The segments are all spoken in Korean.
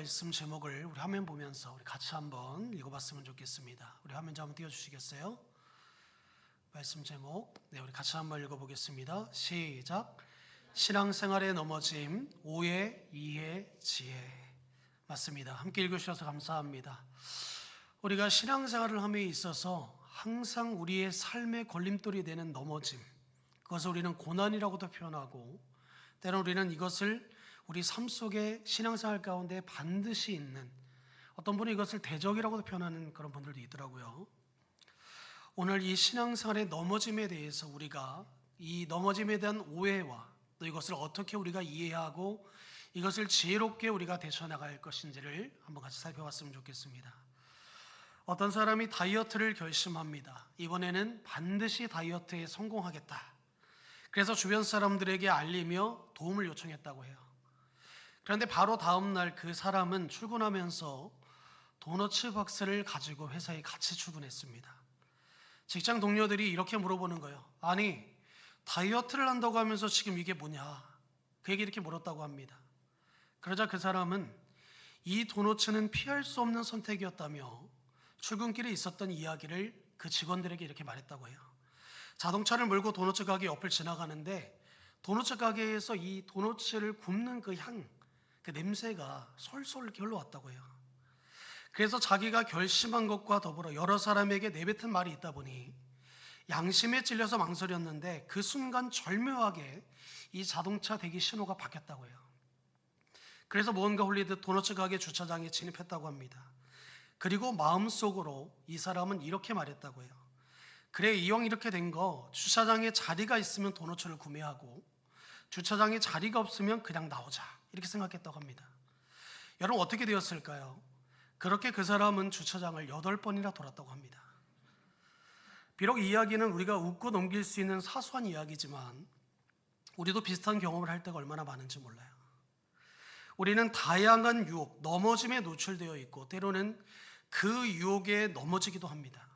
말씀 제목을 우리 화면 보면서 우리 같이 한번 읽어봤으면 좋겠습니다. 우리 화면 좀 한번 띄워주시겠어요? 말씀 제목, 우리 같이 한번 읽어보겠습니다. 시작. 신앙생활의 넘어짐, 오해, 이해, 지혜. 맞습니다. 함께 읽으셔서 감사합니다. 우리가 신앙생활을 함에 있어서 항상 우리의 삶의 걸림돌이 되는 넘어짐, 그것을 우리는 고난이라고도 표현하고, 때로는 우리는 이것을 우리 삶 속에 신앙생활 가운데 반드시 있는, 어떤 분은 이것을 대적이라고도 표현하는 그런 분들도 있더라고요. 오늘 이 신앙생활의 넘어짐에 대해서 우리가 이 넘어짐에 대한 오해와 또 이것을 어떻게 우리가 이해하고 이것을 지혜롭게 우리가 대처나갈 것인지를 한번 같이 살펴봤으면 좋겠습니다. 어떤 사람이 다이어트를 결심합니다. 이번에는 반드시 다이어트에 성공하겠다. 그래서 주변 사람들에게 알리며 도움을 요청했다고 해요. 그런데 바로 다음 날 그 사람은 출근하면서 도너츠 박스를 가지고 회사에 같이 출근했습니다. 직장 동료들이 이렇게 물어보는 거예요. 아니, 다이어트를 한다고 하면서 지금 이게 뭐냐? 그에게 이렇게 물었다고 합니다. 그러자 그 사람은 이 도너츠는 피할 수 없는 선택이었다며 출근길에 있었던 이야기를 그 직원들에게 이렇게 말했다고 해요. 자동차를 몰고 도너츠 가게 옆을 지나가는데 도너츠 가게에서 이 도너츠를 굽는 그 향, 그 냄새가 솔솔 이렇게 흘러왔다고 해요. 그래서 자기가 결심한 것과 더불어 여러 사람에게 내뱉은 말이 있다 보니 양심에 찔려서 망설였는데 그 순간 절묘하게 이 자동차 대기 신호가 바뀌었다고 해요. 그래서 무언가 홀리듯 도너츠 가게 주차장에 진입했다고 합니다. 그리고 마음속으로 이 사람은 이렇게 말했다고 해요. 그래, 이왕 이렇게 된 거 주차장에 자리가 있으면 도너츠를 구매하고 주차장에 자리가 없으면 그냥 나오자, 이렇게 생각했다고 합니다. 여러분, 어떻게 되었을까요? 그렇게 그 사람은 주차장을 8번이나 돌았다고 합니다. 비록 이 이야기는 우리가 웃고 넘길 수 있는 사소한 이야기지만 우리도 비슷한 경험을 할 때가 얼마나 많은지 몰라요. 우리는 다양한 유혹, 넘어짐에 노출되어 있고 때로는 그 유혹에 넘어지기도 합니다.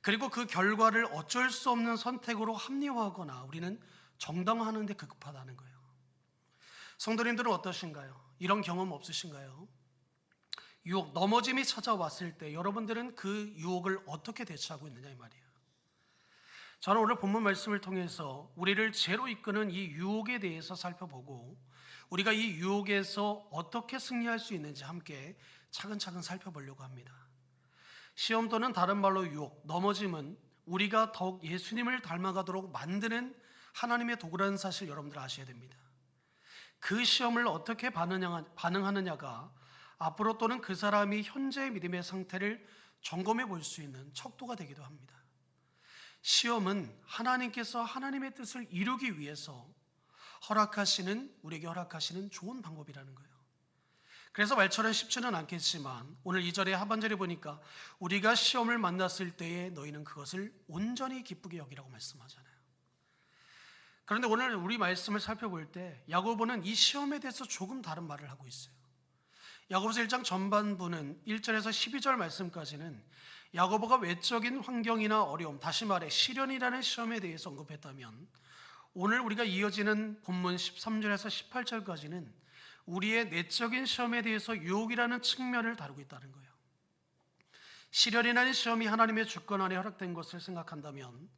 그리고 그 결과를 어쩔 수 없는 선택으로 합리화하거나 우리는 정당화하는 데 급하다는 거예요. 성도님들은 어떠신가요? 이런 경험 없으신가요? 유혹, 넘어짐이 찾아왔을 때 여러분들은 그 유혹을 어떻게 대처하고 있느냐 이 말이에요. 저는 오늘 본문 말씀을 통해서 우리를 죄로 이끄는 이 유혹에 대해서 살펴보고 우리가 이 유혹에서 어떻게 승리할 수 있는지 함께 차근차근 살펴보려고 합니다. 시험 또는 다른 말로 유혹, 넘어짐은 우리가 더욱 예수님을 닮아가도록 만드는 하나님의 도구라는 사실 여러분들 아셔야 됩니다. 그 시험을 어떻게 반응하느냐가 앞으로 또는 그 사람이 현재의 믿음의 상태를 점검해 볼 수 있는 척도가 되기도 합니다. 시험은 하나님께서 하나님의 뜻을 이루기 위해서 우리에게 허락하시는 좋은 방법이라는 거예요. 그래서 말처럼 쉽지는 않겠지만 오늘 2절의 하반절에 보니까 우리가 시험을 만났을 때에 너희는 그것을 온전히 기쁘게 여기라고 말씀하잖아요. 그런데 오늘 우리 말씀을 살펴볼 때 야고보는 이 시험에 대해서 조금 다른 말을 하고 있어요. 야고보서 1장 전반부는 1절에서 12절 말씀까지는 야고보가 외적인 환경이나 어려움, 다시 말해 시련이라는 시험에 대해서 언급했다면 오늘 우리가 이어지는 본문 13절에서 18절까지는 우리의 내적인 시험에 대해서 유혹이라는 측면을 다루고 있다는 거예요. 시련이라는 시험이 하나님의 주권 안에 허락된 것을 생각한다면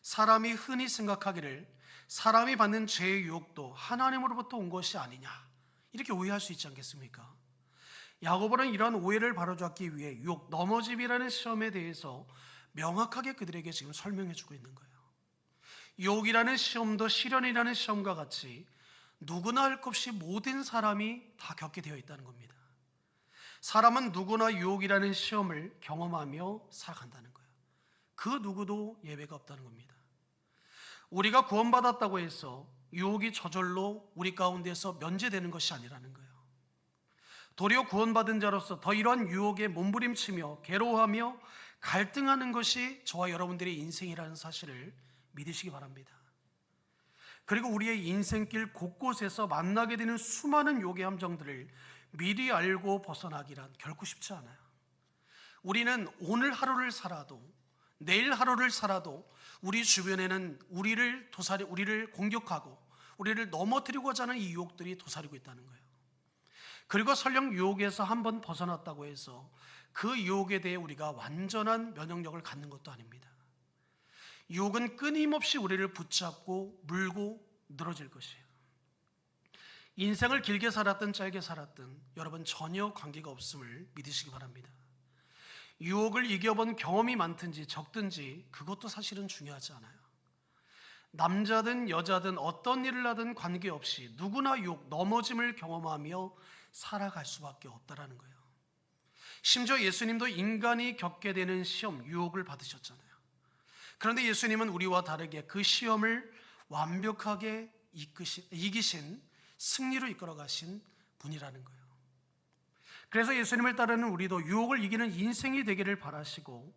사람이 흔히 생각하기를 사람이 받는 죄의 유혹도 하나님으로부터 온 것이 아니냐, 이렇게 오해할 수 있지 않겠습니까? 야고보는 이러한 오해를 바로잡기 위해 유혹, 넘어짐이라는 시험에 대해서 명확하게 그들에게 지금 설명해 주고 있는 거예요. 유혹이라는 시험도 시련이라는 시험과 같이 누구나 할 것 없이 모든 사람이 다 겪게 되어 있다는 겁니다. 사람은 누구나 유혹이라는 시험을 경험하며 살아간다는 거예요. 그 누구도 예외가 없다는 겁니다. 우리가 구원받았다고 해서 유혹이 저절로 우리 가운데서 면제되는 것이 아니라는 거예요. 도리어 구원받은 자로서 더 이러한 유혹에 몸부림치며 괴로워하며 갈등하는 것이 저와 여러분들의 인생이라는 사실을 믿으시기 바랍니다. 그리고 우리의 인생길 곳곳에서 만나게 되는 수많은 유혹의 함정들을 미리 알고 벗어나기란 결코 쉽지 않아요. 우리는 오늘 하루를 살아도 내일 하루를 살아도 우리 주변에는 우리를 공격하고 우리를 넘어뜨리고자 하는 이 유혹들이 도사리고 있다는 거예요. 그리고 설령 유혹에서 한번 벗어났다고 해서 그 유혹에 대해 우리가 완전한 면역력을 갖는 것도 아닙니다. 유혹은 끊임없이 우리를 붙잡고 물고 늘어질 것이에요. 인생을 길게 살았든 짧게 살았든 여러분 전혀 관계가 없음을 믿으시기 바랍니다. 유혹을 이겨본 경험이 많든지 적든지 그것도 사실은 중요하지 않아요. 남자든 여자든 어떤 일을 하든 관계없이 누구나 유혹, 넘어짐을 경험하며 살아갈 수밖에 없다라는 거예요. 심지어 예수님도 인간이 겪게 되는 시험, 유혹을 받으셨잖아요. 그런데 예수님은 우리와 다르게 그 시험을 완벽하게 이기신, 승리로 이끌어가신 분이라는 거예요. 그래서 예수님을 따르는 우리도 유혹을 이기는 인생이 되기를 바라시고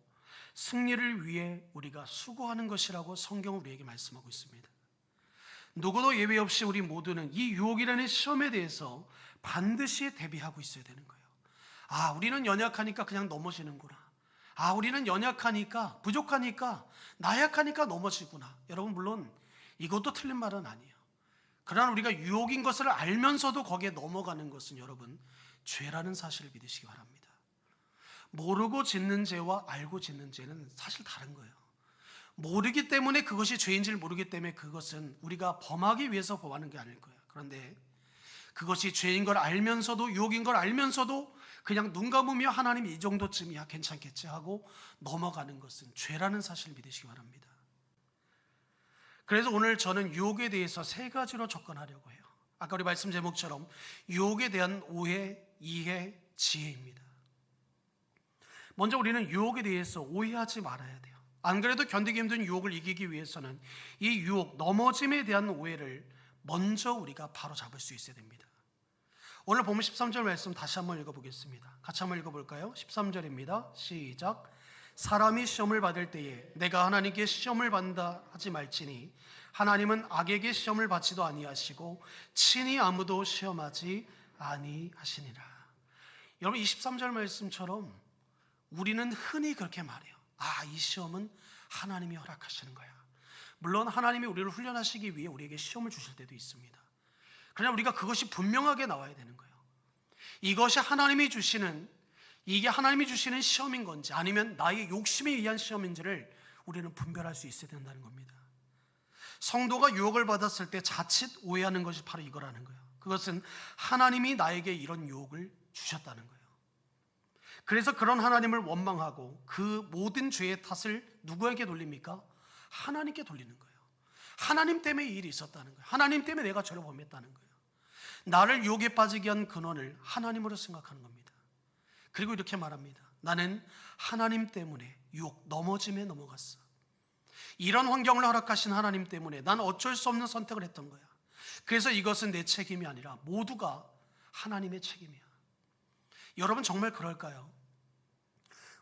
승리를 위해 우리가 수고하는 것이라고 성경은 우리에게 말씀하고 있습니다. 누구도 예외 없이 우리 모두는 이 유혹이라는 시험에 대해서 반드시 대비하고 있어야 되는 거예요. 아, 우리는 연약하니까 그냥 넘어지는구나. 아, 우리는 연약하니까, 부족하니까, 나약하니까 넘어지구나. 여러분, 물론 이것도 틀린 말은 아니에요. 그러나 우리가 유혹인 것을 알면서도 거기에 넘어가는 것은 여러분 죄라는 사실을 믿으시기 바랍니다. 모르고 짓는 죄와 알고 짓는 죄는 사실 다른 거예요. 모르기 때문에 그것이 죄인지를 모르기 때문에 그것은 우리가 범하기 위해서 범하는 게 아닐 거예요. 그런데 그것이 죄인 걸 알면서도, 유혹인 걸 알면서도 그냥 눈 감으며 하나님 이 정도쯤이야 괜찮겠지 하고 넘어가는 것은 죄라는 사실을 믿으시기 바랍니다. 그래서 오늘 저는 유혹에 대해서 세 가지로 접근하려고 해요. 아까 우리 말씀 제목처럼 유혹에 대한 오해, 이해, 지혜입니다. 먼저 우리는 유혹에 대해서 오해하지 말아야 돼요. 안 그래도 견디기 힘든 유혹을 이기기 위해서는 이 유혹, 넘어짐에 대한 오해를 먼저 우리가 바로 잡을 수 있어야 됩니다. 오늘 보면 13절 말씀 다시 한번 읽어보겠습니다. 같이 한번 읽어볼까요? 13절입니다. 시작. 사람이 시험을 받을 때에 내가 하나님께 시험을 받는다 하지 말지니 하나님은 악에게 시험을 받지도 아니하시고 친히 아무도 시험하지 아니하시니라. 여러분 23절 말씀처럼 우리는 흔히 그렇게 말해요. 아, 이 시험은 하나님이 허락하시는 거야. 물론 하나님이 우리를 훈련하시기 위해 우리에게 시험을 주실 때도 있습니다. 그러나 우리가 그것이 분명하게 나와야 되는 거예요. 이것이 이게 하나님이 주시는 시험인 건지 아니면 나의 욕심에 의한 시험인지를 우리는 분별할 수 있어야 된다는 겁니다. 성도가 유혹을 받았을 때 자칫 오해하는 것이 바로 이거라는 거예요. 그것은 하나님이 나에게 이런 유혹을 주셨다는 거예요. 그래서 그런 하나님을 원망하고 그 모든 죄의 탓을 누구에게 돌립니까? 하나님께 돌리는 거예요. 하나님 때문에 이 일이 있었다는 거예요. 하나님 때문에 내가 죄를 범했다는 거예요. 나를 유혹에 빠지게 한 근원을 하나님으로 생각하는 겁니다. 그리고 이렇게 말합니다. 나는 하나님 때문에 유혹, 넘어짐에 넘어갔어. 이런 환경을 허락하신 하나님 때문에 난 어쩔 수 없는 선택을 했던 거야. 그래서 이것은 내 책임이 아니라 모두가 하나님의 책임이야. 여러분 정말 그럴까요?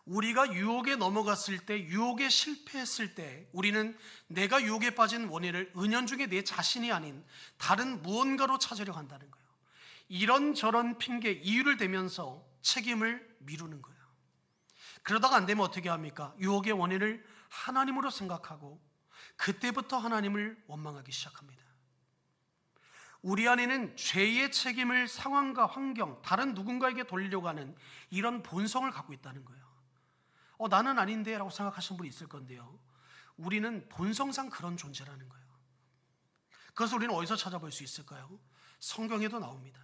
우리가 유혹에 넘어갔을 때, 유혹에 실패했을 때 우리는 내가 유혹에 빠진 원인을 은연중에 내 자신이 아닌 다른 무언가로 찾으려고 한다는 거예요. 이런저런 핑계, 이유를 대면서 책임을 미루는 거예요. 그러다가 안 되면 어떻게 합니까? 유혹의 원인을 하나님으로 생각하고 그때부터 하나님을 원망하기 시작합니다. 우리 안에는 죄의 책임을 상황과 환경, 다른 누군가에게 돌리려고 하는 이런 본성을 갖고 있다는 거예요. 나는 아닌데 라고 생각하시는 분이 있을 건데요, 우리는 본성상 그런 존재라는 거예요. 그것을 우리는 어디서 찾아볼 수 있을까요? 성경에도 나옵니다.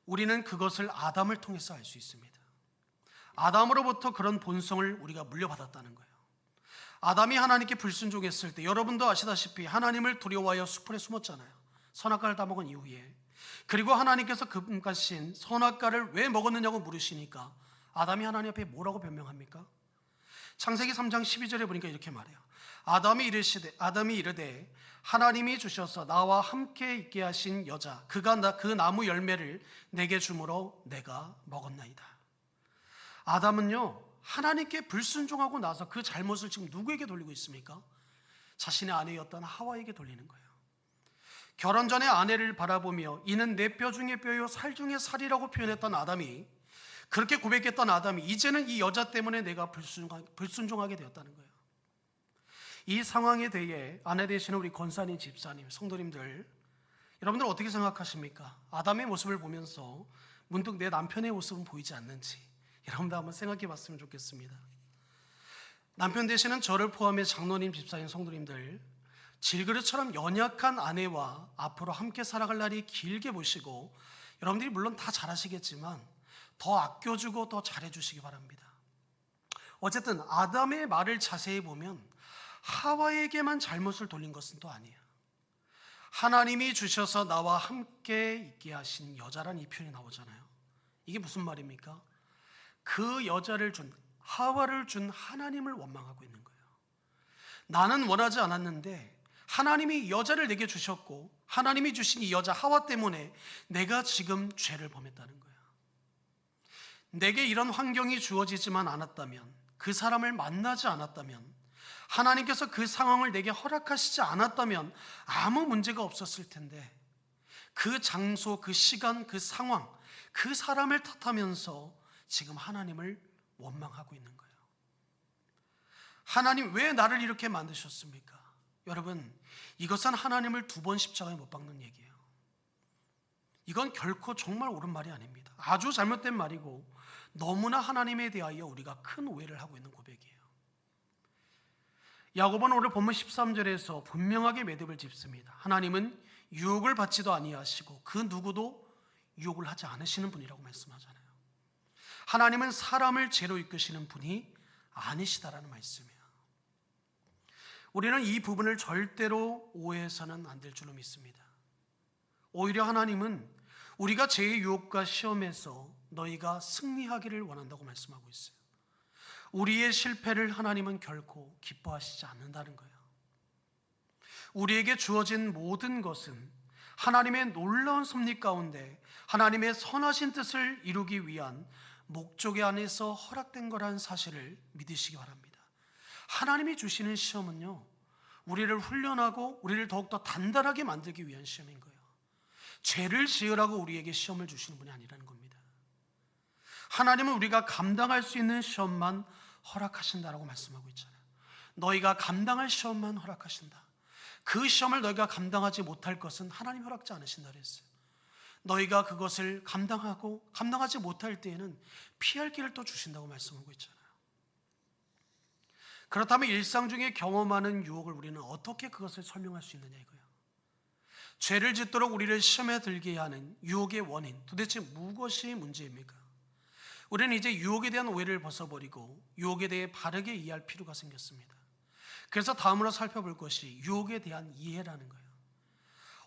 우리는 그것을 아담을 통해서 알 수 있습니다. 아담으로부터 그런 본성을 우리가 물려받았다는 거예요. 아담이 하나님께 불순종했을 때 여러분도 아시다시피 하나님을 두려워하여 수풀에 숨었잖아요. 선악과를 다 먹은 이후에. 그리고 하나님께서 금가신 선악과를 왜 먹었느냐고 물으시니까 아담이 하나님 앞에 뭐라고 변명합니까? 창세기 3장 12절에 보니까 이렇게 말해요. 아담이 이르되 하나님이 주셔서 나와 함께 있게 하신 여자 그가 그 나무 열매를 내게 주므로 내가 먹었나이다. 아담은요 하나님께 불순종하고 나서 그 잘못을 지금 누구에게 돌리고 있습니까? 자신의 아내였던 하와에게 돌리는 거예요. 결혼 전에 아내를 바라보며 이는 내 뼈 중에 뼈요 살 중에 살이라고 표현했던 아담이, 그렇게 고백했던 아담이 이제는 이 여자 때문에 내가 불순종하게 되었다는 거예요. 이 상황에 대해 아내 되시는 우리 권사님, 집사님, 성도님들, 여러분들 어떻게 생각하십니까? 아담의 모습을 보면서 문득 내 남편의 모습은 보이지 않는지 여러분도 한번 생각해 봤으면 좋겠습니다. 남편 되시는 저를 포함해 장로님, 집사님, 성도님들, 질그릇처럼 연약한 아내와 앞으로 함께 살아갈 날이 길게 보시고, 여러분들이 물론 다 잘하시겠지만 더 아껴주고 더 잘해주시기 바랍니다. 어쨌든 아담의 말을 자세히 보면 하와에게만 잘못을 돌린 것은 또 아니에요. 하나님이 주셔서 나와 함께 있게 하신 여자란 이 표현이 나오잖아요. 이게 무슨 말입니까? 그 여자를 준, 하와를 준 하나님을 원망하고 있는 거예요. 나는 원하지 않았는데 하나님이 여자를 내게 주셨고, 하나님이 주신 이 여자 하와 때문에 내가 지금 죄를 범했다는 거예요. 내게 이런 환경이 주어지지만 않았다면, 그 사람을 만나지 않았다면, 하나님께서 그 상황을 내게 허락하시지 않았다면 아무 문제가 없었을 텐데, 그 장소, 그 시간, 그 상황, 그 사람을 탓하면서 지금 하나님을 원망하고 있는 거예요. 하나님, 왜 나를 이렇게 만드셨습니까? 여러분, 이것은 하나님을 2번 십자가에 못 박는 얘기예요. 이건 결코 정말 옳은 말이 아닙니다. 아주 잘못된 말이고 너무나 하나님에 대하여 우리가 큰 오해를 하고 있는 고백이에요. 야고보는 오늘 본문 13절에서 분명하게 매듭을 짚습니다. 하나님은 유혹을 받지도 아니하시고 그 누구도 유혹을 하지 않으시는 분이라고 말씀하잖아요. 하나님은 사람을 죄로 이끄시는 분이 아니시다라는 말씀이에요. 우리는 이 부분을 절대로 오해해서는 안 될 줄로 믿습니다. 오히려 하나님은 우리가 죄의 유혹과 시험에서 너희가 승리하기를 원한다고 말씀하고 있어요. 우리의 실패를 하나님은 결코 기뻐하시지 않는다는 거예요. 우리에게 주어진 모든 것은 하나님의 놀라운 섭리 가운데 하나님의 선하신 뜻을 이루기 위한 목적의 안에서 허락된 거라는 사실을 믿으시기 바랍니다. 하나님이 주시는 시험은요, 우리를 훈련하고 우리를 더욱더 단단하게 만들기 위한 시험인 거예요. 죄를 지으라고 우리에게 시험을 주시는 분이 아니라는 겁니다. 하나님은 우리가 감당할 수 있는 시험만 허락하신다라고 말씀하고 있잖아요. 너희가 감당할 시험만 허락하신다. 그 시험을 너희가 감당하지 못할 것은 하나님 허락지 않으신다 그랬어요. 너희가 그것을 감당하지 못할 때에는 피할 길을 또 주신다고 말씀하고 있잖아요. 그렇다면 일상 중에 경험하는 유혹을 우리는 어떻게 그것을 설명할 수 있느냐 이거예요. 죄를 짓도록 우리를 시험에 들게 하는 유혹의 원인, 도대체 무엇이 문제입니까? 우리는 이제 유혹에 대한 오해를 벗어버리고 유혹에 대해 바르게 이해할 필요가 생겼습니다. 그래서 다음으로 살펴볼 것이 유혹에 대한 이해라는 거예요.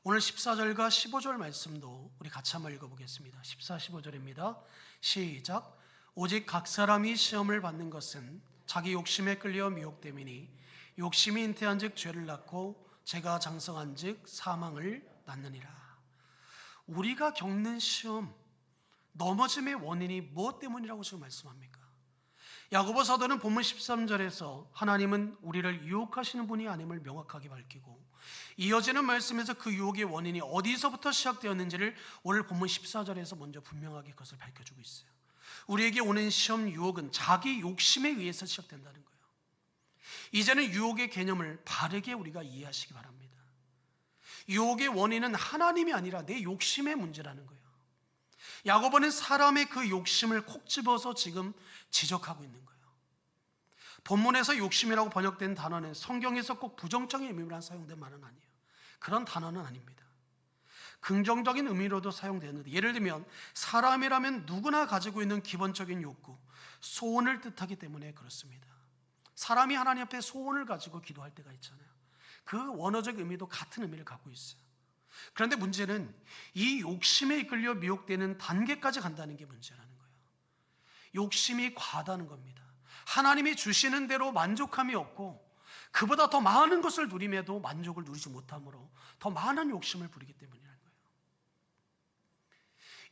오늘 14절과 15절 말씀도 우리 같이 한번 읽어보겠습니다. 14, 15절입니다. 시작. 오직 각 사람이 시험을 받는 것은 자기 욕심에 끌려 미혹됨이니 욕심이 잉태한 즉 죄를 낳고 죄가 장성한 즉 사망을 낳느니라. 우리가 겪는 시험, 넘어짐의 원인이 무엇 때문이라고 지금 말씀합니까? 야고보 사도는 본문 13절에서 하나님은 우리를 유혹하시는 분이 아님을 명확하게 밝히고, 이어지는 말씀에서 그 유혹의 원인이 어디서부터 시작되었는지를 오늘 본문 14절에서 먼저 분명하게 그것을 밝혀주고 있어요. 우리에게 오는 시험 유혹은 자기 욕심에 의해서 시작된다는 거예요. 이제는 유혹의 개념을 바르게 우리가 이해하시기 바랍니다. 유혹의 원인은 하나님이 아니라 내 욕심의 문제라는 거예요. 야고보는 사람의 그 욕심을 콕 집어서 지금 지적하고 있는 거예요. 본문에서 욕심이라고 번역된 단어는 성경에서 꼭 부정적인 의미로 사용된 말은 아니에요. 그런 단어는 아닙니다. 긍정적인 의미로도 사용되는데, 예를 들면 사람이라면 누구나 가지고 있는 기본적인 욕구, 소원을 뜻하기 때문에 그렇습니다. 사람이 하나님 앞에 소원을 가지고 기도할 때가 있잖아요. 그 원어적 의미도 같은 의미를 갖고 있어요. 그런데 문제는 이 욕심에 이끌려 미혹되는 단계까지 간다는 게 문제라는 거예요. 욕심이 과다는 겁니다. 하나님이 주시는 대로 만족함이 없고 그보다 더 많은 것을 누림에도 만족을 누리지 못함으로 더 많은 욕심을 부리기 때문이라는 거예요.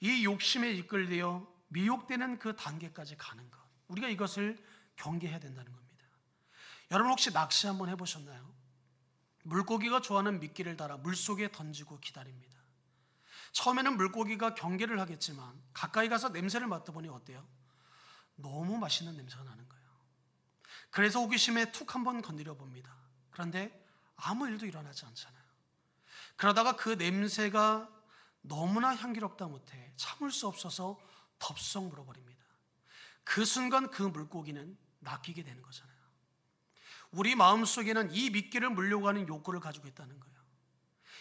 이 욕심에 이끌려 미혹되는 그 단계까지 가는 것, 우리가 이것을 경계해야 된다는 겁니다. 여러분 혹시 낚시 한번 해보셨나요? 물고기가 좋아하는 미끼를 달아 물속에 던지고 기다립니다. 처음에는 물고기가 경계를 하겠지만 가까이 가서 냄새를 맡아보니 어때요? 너무 맛있는 냄새가 나는 거예요. 그래서 호기심에 툭 한번 건드려 봅니다. 그런데 아무 일도 일어나지 않잖아요. 그러다가 그 냄새가 너무나 향기롭다 못해 참을 수 없어서 덥석 물어버립니다. 그 순간 그 물고기는 낚이게 되는 거잖아요. 우리 마음속에는 이 미끼를 물려고 하는 욕구를 가지고 있다는 거예요.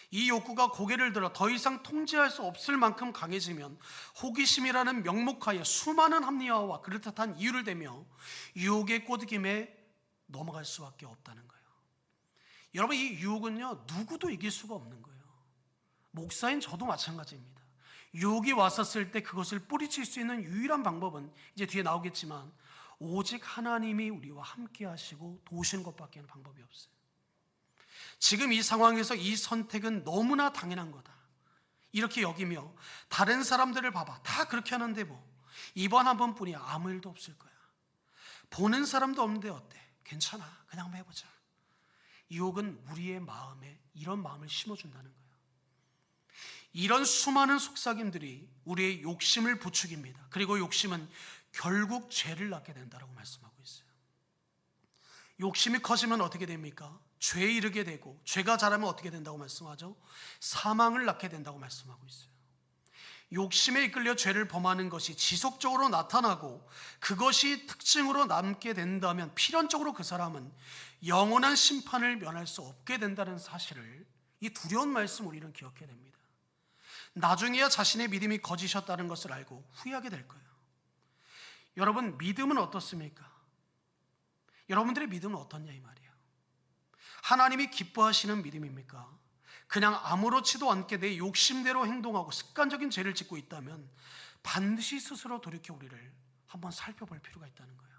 이 욕구가 고개를 들어 더 이상 통제할 수 없을 만큼 강해지면 호기심이라는 명목하에 수많은 합리화와 그럴듯한 이유를 대며 유혹의 꼬드김에 넘어갈 수밖에 없다는 거예요. 여러분, 이 유혹은요, 누구도 이길 수가 없는 거예요. 목사인 저도 마찬가지입니다. 유혹이 왔었을 때 그것을 뿌리칠 수 있는 유일한 방법은 이제 뒤에 나오겠지만 오직 하나님이 우리와 함께 하시고 도우시는 것밖에 방법이 없어요. 지금 이 상황에서 이 선택은 너무나 당연한 거다, 이렇게 여기며 다른 사람들을 봐봐, 다 그렇게 하는데 뭐 이번 한 번뿐이야, 아무 일도 없을 거야, 보는 사람도 없는데 어때, 괜찮아, 그냥 한번 해보자. 유혹은 우리의 마음에 이런 마음을 심어준다는 거예요. 이런 수많은 속삭임들이 우리의 욕심을 부추깁니다. 그리고 욕심은 결국 죄를 낳게 된다고 말씀하고 있어요. 욕심이 커지면 어떻게 됩니까? 죄에 이르게 되고, 죄가 자라면 어떻게 된다고 말씀하죠? 사망을 낳게 된다고 말씀하고 있어요. 욕심에 이끌려 죄를 범하는 것이 지속적으로 나타나고 그것이 특징으로 남게 된다면 필연적으로 그 사람은 영원한 심판을 면할 수 없게 된다는 사실을, 이 두려운 말씀 우리는 기억해야 됩니다. 나중에야 자신의 믿음이 거짓이었다는 것을 알고 후회하게 될 거예요. 여러분, 믿음은 어떻습니까? 여러분들의 믿음은 어떻냐 이 말이에요. 하나님이 기뻐하시는 믿음입니까? 그냥 아무렇지도 않게 내 욕심대로 행동하고 습관적인 죄를 짓고 있다면 반드시 스스로 돌이켜 우리를 한번 살펴볼 필요가 있다는 거예요.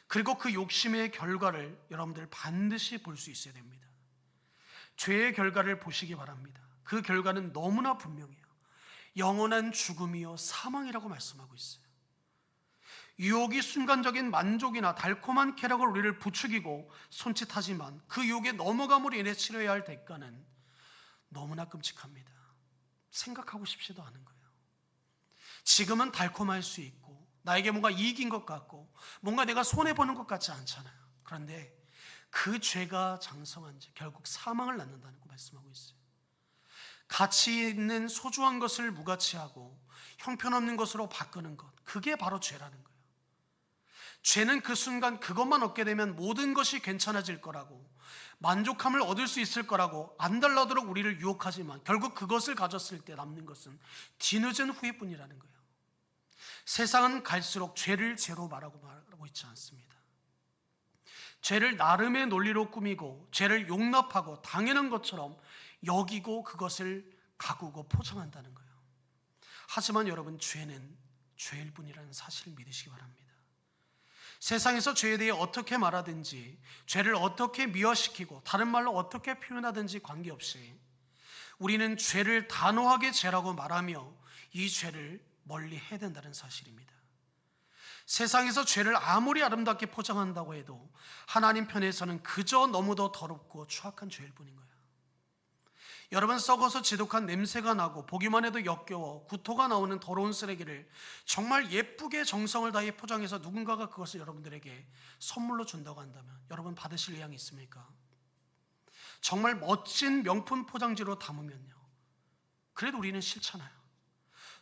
그리고 그 욕심의 결과를 여러분들 반드시 볼 수 있어야 됩니다. 죄의 결과를 보시기 바랍니다. 그 결과는 너무나 분명해요. 영원한 죽음이요 사망이라고 말씀하고 있어요. 유혹이 순간적인 만족이나 달콤한 쾌락을 우리를 부추기고 손짓하지만 그 유혹에 넘어감으로 인해 치러야 할 대가는 너무나 끔찍합니다. 생각하고 싶지도 않은 거예요. 지금은 달콤할 수 있고 나에게 뭔가 이익인 것 같고 뭔가 내가 손해보는 것 같지 않잖아요. 그런데 그 죄가 장성한 죄, 결국 사망을 낳는다는 거 말씀하고 있어요. 가치 있는 소중한 것을 무가치하고 형편없는 것으로 바꾸는 것, 그게 바로 죄라는 거예요. 죄는 그 순간 그것만 얻게 되면 모든 것이 괜찮아질 거라고, 만족함을 얻을 수 있을 거라고 안달나도록 우리를 유혹하지만 결국 그것을 가졌을 때 남는 것은 뒤늦은 후회뿐이라는 거예요. 세상은 갈수록 죄를 죄로 말하고 있지 않습니다. 죄를 나름의 논리로 꾸미고 죄를 용납하고 당연한 것처럼 여기고 그것을 가꾸고 포장한다는 거예요. 하지만 여러분, 죄는 죄일 뿐이라는 사실을 믿으시기 바랍니다. 세상에서 죄에 대해 어떻게 말하든지, 죄를 어떻게 미화시키고 다른 말로 어떻게 표현하든지 관계없이 우리는 죄를 단호하게 죄라고 말하며 이 죄를 멀리 해야 된다는 사실입니다. 세상에서 죄를 아무리 아름답게 포장한다고 해도 하나님 편에서는 그저 너무도 더럽고 추악한 죄일 뿐인 거예요. 여러분, 썩어서 지독한 냄새가 나고 보기만 해도 역겨워 구토가 나오는 더러운 쓰레기를 정말 예쁘게 정성을 다해 포장해서 누군가가 그것을 여러분들에게 선물로 준다고 한다면 여러분 받으실 의향이 있습니까? 정말 멋진 명품 포장지로 담으면요, 그래도 우리는 싫잖아요.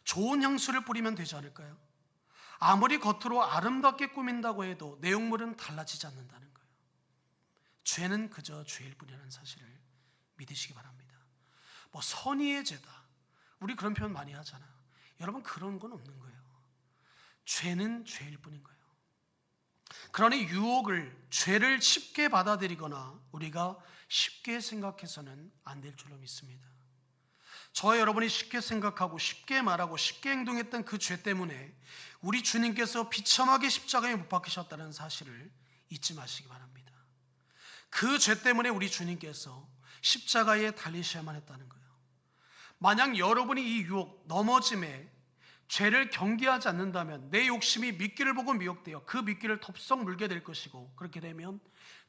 좋은 향수를 뿌리면 되지 않을까요? 아무리 겉으로 아름답게 꾸민다고 해도 내용물은 달라지지 않는다는 거예요. 죄는 그저 죄일 뿐이라는 사실을 믿으시기 바랍니다. 뭐 선의의 죄다, 우리 그런 표현 많이 하잖아요. 여러분, 그런 건 없는 거예요. 죄는 죄일 뿐인 거예요. 그러니 유혹을, 죄를 쉽게 받아들이거나 우리가 쉽게 생각해서는 안 될 줄로 믿습니다. 저와 여러분이 쉽게 생각하고 쉽게 말하고 쉽게 행동했던 그 죄 때문에 우리 주님께서 비참하게 십자가에 못 박히셨다는 사실을 잊지 마시기 바랍니다. 그 죄 때문에 우리 주님께서 십자가에 달리셔야만 했다는 거예요. 만약 여러분이 이 유혹, 넘어짐에 죄를 경계하지 않는다면 내 욕심이 미끼를 보고 미혹되어 그 미끼를 덥석 물게 될 것이고, 그렇게 되면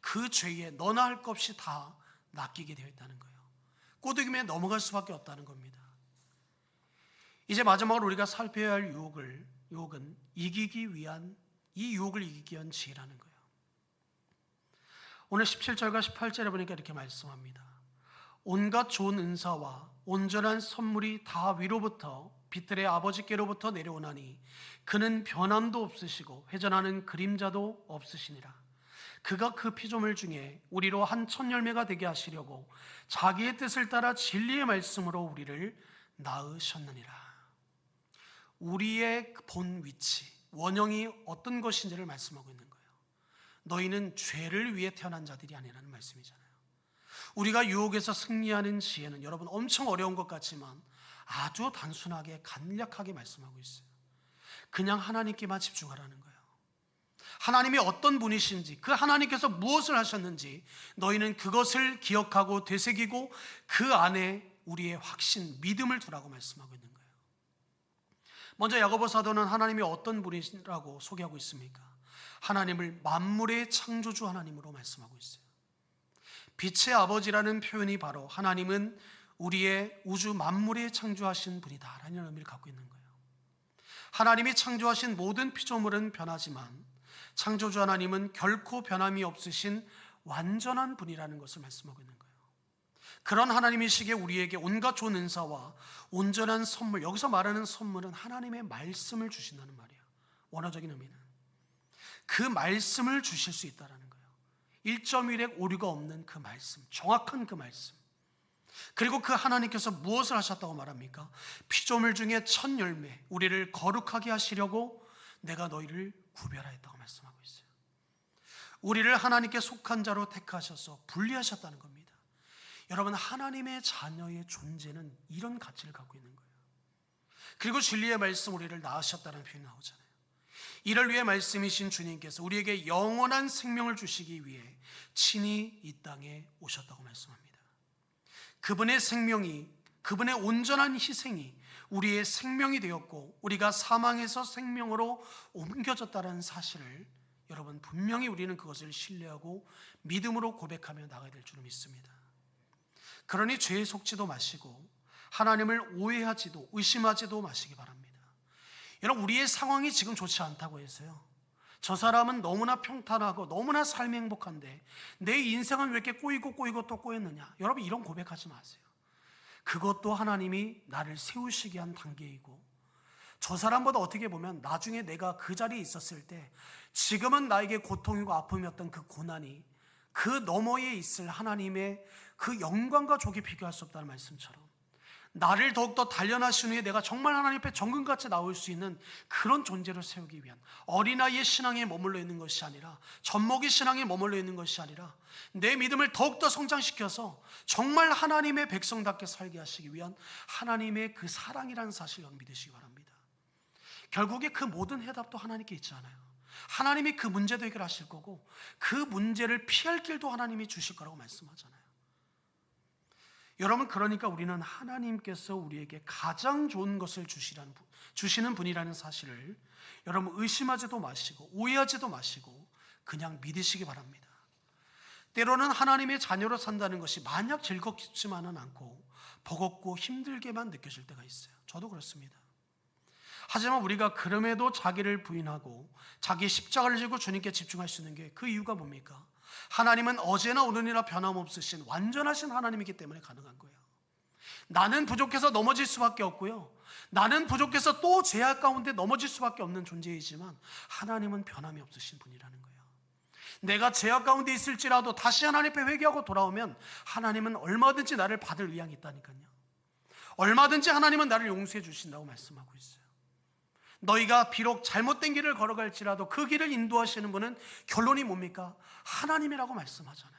그 죄에 너나 할 것 없이 다 낚이게 되어 있다는 거예요. 꼬드김에 넘어갈 수밖에 없다는 겁니다. 이제 마지막으로 우리가 살펴야 할 유혹은 이기기 위한, 이 유혹을 이기기 위한 지혜라는 거예요. 오늘 17절과 18절에 보니까 이렇게 말씀합니다. 온갖 좋은 은사와 온전한 선물이 다 위로부터 빛들의 아버지께로부터 내려오나니 그는 변함도 없으시고 회전하는 그림자도 없으시니라. 그가 그 피조물 중에 우리로 한 첫 열매가 되게 하시려고 자기의 뜻을 따라 진리의 말씀으로 우리를 낳으셨느니라. 우리의 본 위치, 원형이 어떤 것인지를 말씀하고 있는 거예요. 너희는 죄를 위해 태어난 자들이 아니라는 말씀이잖아요. 우리가 유혹에서 승리하는 지혜는 여러분 엄청 어려운 것 같지만 아주 단순하게 간략하게 말씀하고 있어요. 그냥 하나님께만 집중하라는 거예요. 하나님이 어떤 분이신지, 그 하나님께서 무엇을 하셨는지 너희는 그것을 기억하고 되새기고 그 안에 우리의 확신, 믿음을 두라고 말씀하고 있는 거예요. 먼저 야고보 사도는 하나님이 어떤 분이라고 소개하고 있습니까? 하나님을 만물의 창조주 하나님으로 말씀하고 있어요. 빛의 아버지라는 표현이 바로 하나님은 우리의 우주 만물에 창조하신 분이다 라는 의미를 갖고 있는 거예요. 하나님이 창조하신 모든 피조물은 변하지만 창조주 하나님은 결코 변함이 없으신 완전한 분이라는 것을 말씀하고 있는 거예요. 그런 하나님이시기에 우리에게 온갖 좋은 은사와 온전한 선물, 여기서 말하는 선물은 하나님의 말씀을 주신다는 말이에요. 원어적인 의미는 그 말씀을 주실 수 있다는 거예요. 1.1의 오류가 없는 그 말씀, 정확한 그 말씀. 그리고 그 하나님께서 무엇을 하셨다고 말합니까? 피조물 중에 첫 열매, 우리를 거룩하게 하시려고 내가 너희를 구별하였다고 말씀하고 있어요. 우리를 하나님께 속한 자로 택하셔서 분리하셨다는 겁니다. 여러분, 하나님의 자녀의 존재는 이런 가치를 갖고 있는 거예요. 그리고 진리의 말씀, 우리를 낳으셨다는 표현이 나오잖아요. 이를 위해 말씀이신 주님께서 우리에게 영원한 생명을 주시기 위해 친히 이 땅에 오셨다고 말씀합니다. 그분의 생명이, 그분의 온전한 희생이 우리의 생명이 되었고 우리가 사망에서 생명으로 옮겨졌다는 사실을 여러분 분명히 우리는 그것을 신뢰하고 믿음으로 고백하며 나가야 될 줄 믿습니다. 그러니 죄에 속지도 마시고 하나님을 오해하지도 의심하지도 마시기 바랍니다. 여러분, 우리의 상황이 지금 좋지 않다고 해서요, 저 사람은 너무나 평탄하고 너무나 삶이 행복한데 내 인생은 왜 이렇게 꼬이고 또 꼬였느냐, 여러분 이런 고백하지 마세요. 그것도 하나님이 나를 세우시게 한 단계이고, 저 사람보다 어떻게 보면 나중에 내가 그 자리에 있었을 때 지금은 나에게 고통이고 아픔이었던 그 고난이 그 너머에 있을 하나님의 그 영광과 족이 비교할 수 없다는 말씀처럼 나를 더욱더 단련하신 후에 내가 정말 하나님 앞에 정금같이 나올 수 있는 그런 존재로 세우기 위한, 어린아이의 신앙에 머물러 있는 것이 아니라, 젖먹이 신앙에 머물러 있는 것이 아니라 내 믿음을 더욱더 성장시켜서 정말 하나님의 백성답게 살게 하시기 위한 하나님의 그 사랑이라는 사실을 믿으시기 바랍니다. 결국에 그 모든 해답도 하나님께 있지 않아요. 하나님이 그 문제도 해결하실 거고 그 문제를 피할 길도 하나님이 주실 거라고 말씀하잖아요. 여러분, 그러니까 우리는 하나님께서 우리에게 가장 좋은 것을 주시는 분이라는 사실을 여러분 의심하지도 마시고 오해하지도 마시고 그냥 믿으시기 바랍니다. 때로는 하나님의 자녀로 산다는 것이 마냥 즐겁지만은 않고 버겁고 힘들게만 느껴질 때가 있어요. 저도 그렇습니다. 하지만 우리가 그럼에도 자기를 부인하고 자기 십자가를 지고 주님께 집중할 수 있는 게 그 이유가 뭡니까? 하나님은 어제나 오늘이나 변함없으신 완전하신 하나님이기 때문에 가능한 거예요. 나는 부족해서 넘어질 수밖에 없고요, 나는 부족해서 또 죄악 가운데 넘어질 수밖에 없는 존재이지만 하나님은 변함이 없으신 분이라는 거예요. 내가 죄악 가운데 있을지라도 다시 하나님 앞에 회개하고 돌아오면 하나님은 얼마든지 나를 받을 의향이 있다니까요. 얼마든지 하나님은 나를 용서해 주신다고 말씀하고 있어요. 너희가 비록 잘못된 길을 걸어갈지라도 그 길을 인도하시는 분은 결론이 뭡니까? 하나님이라고 말씀하잖아요.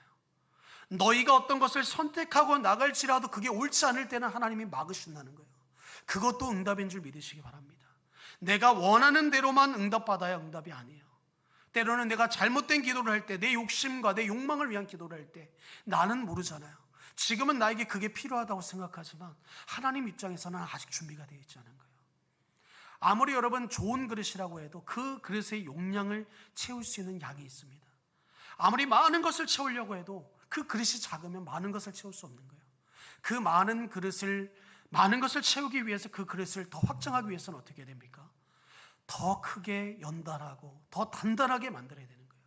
너희가 어떤 것을 선택하고 나갈지라도 그게 옳지 않을 때는 하나님이 막으신다는 거예요. 그것도 응답인 줄 믿으시기 바랍니다. 내가 원하는 대로만 응답받아야 응답이 아니에요. 때로는 내가 잘못된 기도를 할 때, 내 욕심과 내 욕망을 위한 기도를 할 때 나는 모르잖아요. 지금은 나에게 그게 필요하다고 생각하지만 하나님 입장에서는 아직 준비가 되어 있지 않은 거예요. 아무리 여러분 좋은 그릇이라고 해도 그 그릇의 용량을 채울 수 있는 양이 있습니다. 아무리 많은 것을 채우려고 해도 그 그릇이 작으면 많은 것을 채울 수 없는 거예요. 그 많은 것을 채우기 위해서 그 그릇을 더 확장하기 위해서는 어떻게 해야 됩니까? 더 크게 연단하고 더 단단하게 만들어야 되는 거예요.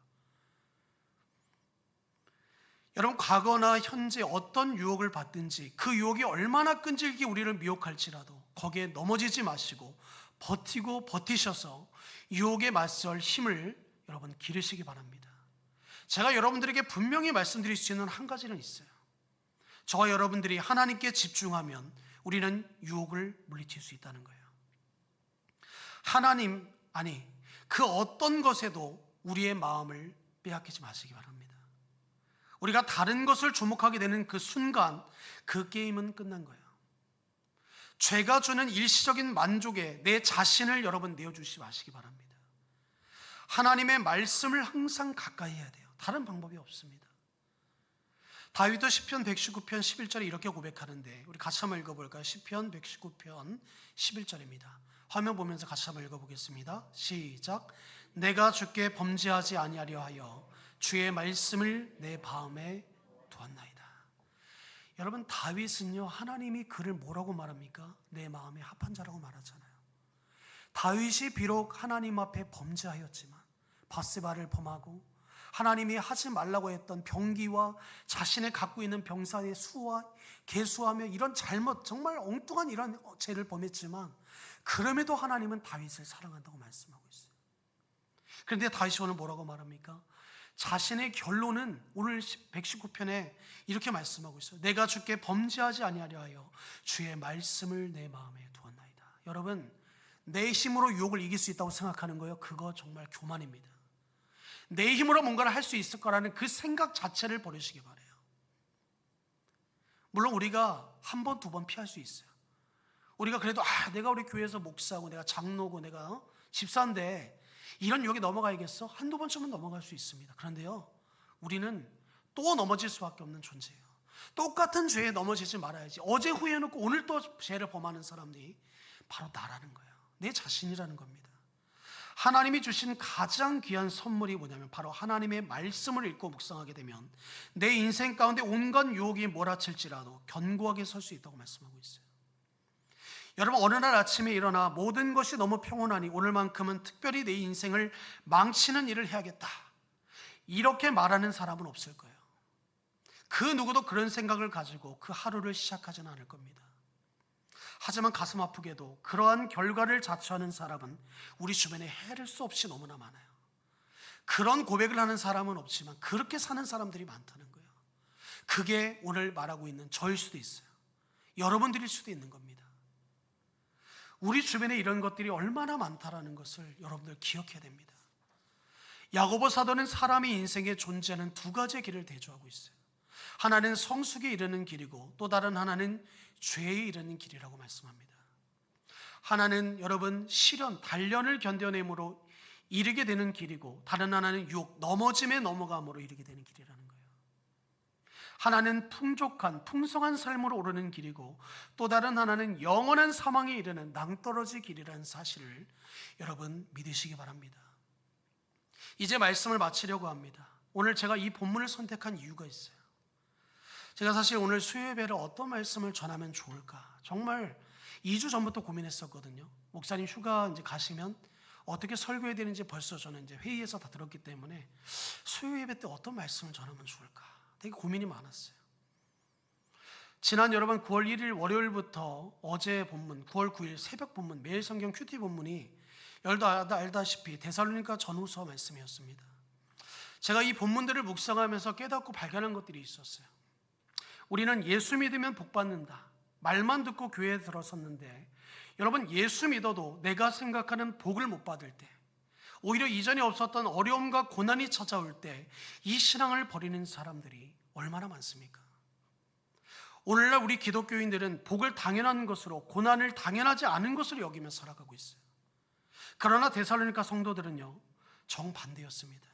여러분, 과거나 현재 어떤 유혹을 받든지 그 유혹이 얼마나 끈질기게 우리를 미혹할지라도 거기에 넘어지지 마시고 버티셔서 유혹에 맞설 힘을 여러분 기르시기 바랍니다. 제가 여러분들에게 분명히 말씀드릴 수 있는 한 가지는 있어요. 저와 여러분들이 하나님께 집중하면 우리는 유혹을 물리칠 수 있다는 거예요. 그 어떤 것에도 우리의 마음을 빼앗기지 마시기 바랍니다. 우리가 다른 것을 주목하게 되는 그 순간 그 게임은 끝난 거예요. 죄가 주는 일시적인 만족에 내 자신을 여러분 내어주시지 마시기 바랍니다. 하나님의 말씀을 항상 가까이 해야 돼요. 다른 방법이 없습니다. 다윗도 시편 119편 11절에 이렇게 고백하는데 우리 같이 한번 읽어볼까요? 시편 119편 11절입니다. 화면 보면서 같이 한번 읽어보겠습니다. 시작. 내가 주께 범죄하지 아니하려 하여 주의 말씀을 내 마음에 두었나이다. 여러분, 다윗은요, 하나님이 그를 뭐라고 말합니까? 내 마음에 합한 자라고 말하잖아요. 다윗이 비록 하나님 앞에 범죄하였지만 밧세바를 범하고 하나님이 하지 말라고 했던 병기와 자신의 갖고 있는 병사의 수와 계수하며 이런 잘못, 정말 엉뚱한 이런 죄를 범했지만 그럼에도 하나님은 다윗을 사랑한다고 말씀하고 있어요. 그런데 다윗이 오늘 뭐라고 말합니까? 자신의 결론은 오늘 119편에 이렇게 말씀하고 있어요. 내가 주께 범죄하지 아니하려 하여 주의 말씀을 내 마음에 두었나이다. 여러분, 내 힘으로 유혹을 이길 수 있다고 생각하는 거예요. 그거 정말 교만입니다. 내 힘으로 뭔가를 할 수 있을 거라는 그 생각 자체를 버리시기 바라요. 물론 우리가 한 번, 두 번 피할 수 있어요. 우리가 그래도 내가 우리 교회에서 목사고 내가 장로고 내가 집사인데 이런 유혹에 넘어가야겠어? 한두 번쯤은 넘어갈 수 있습니다. 그런데요, 우리는 또 넘어질 수밖에 없는 존재예요. 똑같은 죄에 넘어지지 말아야지. 어제 후회해놓고 오늘 또 죄를 범하는 사람들이 바로 나라는 거예요. 내 자신이라는 겁니다. 하나님이 주신 가장 귀한 선물이 뭐냐면 바로 하나님의 말씀을 읽고 묵상하게 되면 내 인생 가운데 온갖 유혹이 몰아칠지라도 견고하게 설 수 있다고 말씀하고 있어요. 여러분, 어느 날 아침에 일어나 모든 것이 너무 평온하니 오늘만큼은 특별히 내 인생을 망치는 일을 해야겠다, 이렇게 말하는 사람은 없을 거예요. 그 누구도 그런 생각을 가지고 그 하루를 시작하지는 않을 겁니다. 하지만 가슴 아프게도 그러한 결과를 자처하는 사람은 우리 주변에 헤아릴 수 없이 너무나 많아요. 그런 고백을 하는 사람은 없지만 그렇게 사는 사람들이 많다는 거예요. 그게 오늘 말하고 있는 저일 수도 있어요. 여러분들일 수도 있는 겁니다. 우리 주변에 이런 것들이 얼마나 많다라는 것을 여러분들 기억해야 됩니다. 야고보 사도는 사람의 인생에 존재하는 두 가지의 길을 대조하고 있어요. 하나는 성숙에 이르는 길이고 또 다른 하나는 죄에 이르는 길이라고 말씀합니다. 하나는 여러분 시련, 단련을 견뎌내므로 이르게 되는 길이고 다른 하나는 유혹, 넘어짐에 넘어감으로 이르게 되는 길이라는 거예요. 하나는 풍족한, 풍성한 삶으로 오르는 길이고 또 다른 하나는 영원한 사망에 이르는 낭떠러지 길이라는 사실을 여러분 믿으시기 바랍니다. 이제 말씀을 마치려고 합니다. 오늘 제가 이 본문을 선택한 이유가 있어요. 제가 사실 오늘 수요예배를 어떤 말씀을 전하면 좋을까 정말 2주 전부터 고민했었거든요. 목사님 휴가 이제 가시면 어떻게 설교해야 되는지 벌써 저는 이제 회의에서 다 들었기 때문에 수요예배 때 어떤 말씀을 전하면 좋을까 되게 고민이 많았어요. 지난 여러분 9월 1일 월요일부터 어제 본문 9월 9일 새벽 본문 매일 성경 큐티 본문이 여러분도 알다시피 데살로니가 전후서 말씀이었습니다. 제가 이 본문들을 묵상하면서 깨닫고 발견한 것들이 있었어요. 우리는 예수 믿으면 복 받는다, 말만 듣고 교회에 들어섰는데 여러분 예수 믿어도 내가 생각하는 복을 못 받을 때, 오히려 이전에 없었던 어려움과 고난이 찾아올 때 이 신앙을 버리는 사람들이 얼마나 많습니까? 오늘날 우리 기독교인들은 복을 당연한 것으로 고난을 당연하지 않은 것으로 여기며 살아가고 있어요. 그러나 데살로니가 성도들은요 정반대였습니다.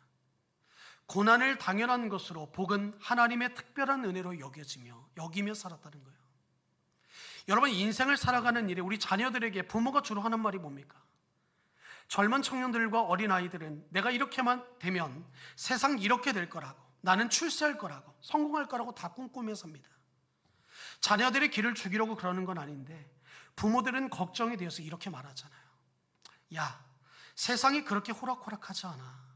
고난을 당연한 것으로 복은 하나님의 특별한 은혜로 여기며 살았다는 거예요. 여러분 인생을 살아가는 일에 우리 자녀들에게 부모가 주로 하는 말이 뭡니까? 젊은 청년들과 어린아이들은 내가 이렇게만 되면 세상 이렇게 될 거라고, 나는 출세할 거라고, 성공할 거라고 다 꿈꾸며 삽니다. 자녀들의 길을 죽이려고 그러는 건 아닌데 부모들은 걱정이 되어서 이렇게 말하잖아요. 야, 세상이 그렇게 호락호락하지 않아.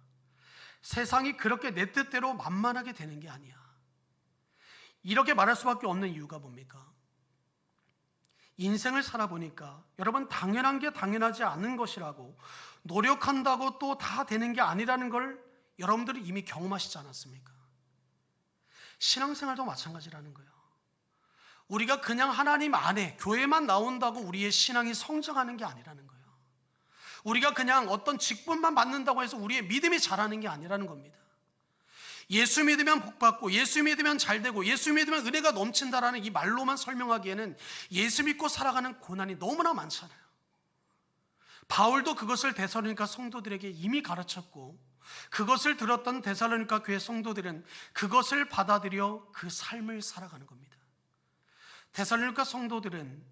세상이 그렇게 내 뜻대로 만만하게 되는 게 아니야. 이렇게 말할 수밖에 없는 이유가 뭡니까? 인생을 살아보니까 여러분, 당연한 게 당연하지 않은 것이라고, 노력한다고 또 다 되는 게 아니라는 걸 여러분들이 이미 경험하시지 않았습니까? 신앙생활도 마찬가지라는 거예요. 우리가 그냥 하나님 안에 교회만 나온다고 우리의 신앙이 성장하는 게 아니라는 거예요. 우리가 그냥 어떤 직분만 받는다고 해서 우리의 믿음이 자라는 게 아니라는 겁니다. 예수 믿으면 복받고, 예수 믿으면 잘되고, 예수 믿으면 은혜가 넘친다라는 이 말로만 설명하기에는 예수 믿고 살아가는 고난이 너무나 많잖아요. 바울도 그것을 데살로니가 성도들에게 이미 가르쳤고, 그것을 들었던 데살로니가 교회 성도들은 그것을 받아들여 그 삶을 살아가는 겁니다. 데살로니가 성도들은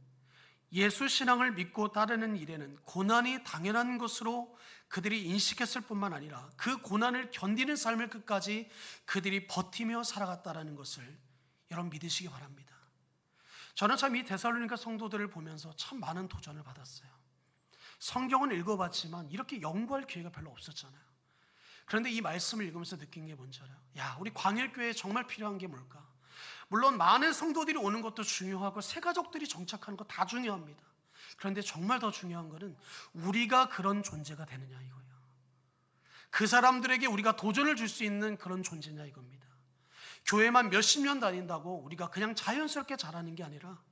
예수 신앙을 믿고 따르는 일에는 고난이 당연한 것으로 그들이 인식했을 뿐만 아니라 그 고난을 견디는 삶을 끝까지 그들이 버티며 살아갔다는 것을 여러분 믿으시기 바랍니다. 저는 참 이 데살로니가 성도들을 보면서 참 많은 도전을 받았어요. 성경은 읽어봤지만 이렇게 연구할 기회가 별로 없었잖아요. 그런데 이 말씀을 읽으면서 느낀 게 뭔지 알아요? 야, 우리 광일교회에 정말 필요한 게 뭘까? 물론 많은 성도들이 오는 것도 중요하고 새가족들이 정착하는 거 다 중요합니다. 그런데 정말 더 중요한 것은 우리가 그런 존재가 되느냐 이거예요. 그 사람들에게 우리가 도전을 줄 수 있는 그런 존재냐 이겁니다. 교회만 몇십 년 다닌다고 우리가 그냥 자연스럽게 자라는 게 아니라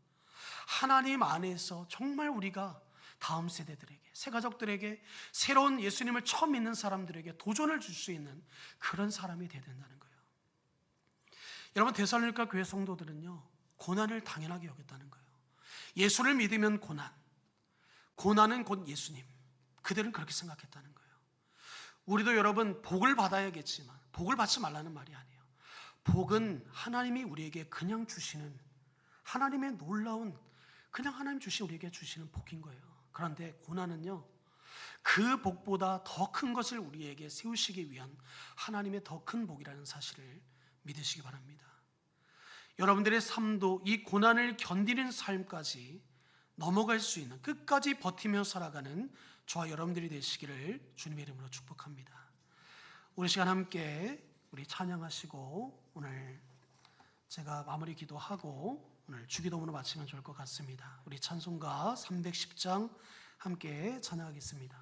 하나님 안에서 정말 우리가 다음 세대들에게, 새가족들에게, 새로운 예수님을 처음 믿는 사람들에게 도전을 줄 수 있는 그런 사람이 되어야 된다는 거예요. 여러분, 데살로니가 교회 성도들은요, 고난을 당연하게 여겼다는 거예요. 예수를 믿으면 고난은 곧 예수님. 그들은 그렇게 생각했다는 거예요. 우리도 여러분, 복을 받아야겠지만 복을 받지 말라는 말이 아니에요. 복은 하나님이 우리에게 그냥 주시는, 하나님의 놀라운, 그냥 하나님 우리에게 주시는 복인 거예요. 그런데 고난은요, 그 복보다 더 큰 것을 우리에게 세우시기 위한 하나님의 더 큰 복이라는 사실을 믿으시기 바랍니다. 여러분들의 삶도 이 고난을 견디는 삶까지 넘어갈 수 있는, 끝까지 버티며 살아가는 저와 여러분들이 되시기를 주님의 이름으로 축복합니다. 우리 시간 함께 우리 찬양하시고 오늘 제가 마무리 기도하고 오늘 주기도문을 마치면 좋을 것 같습니다. 우리 찬송가 310장 함께 찬양하겠습니다.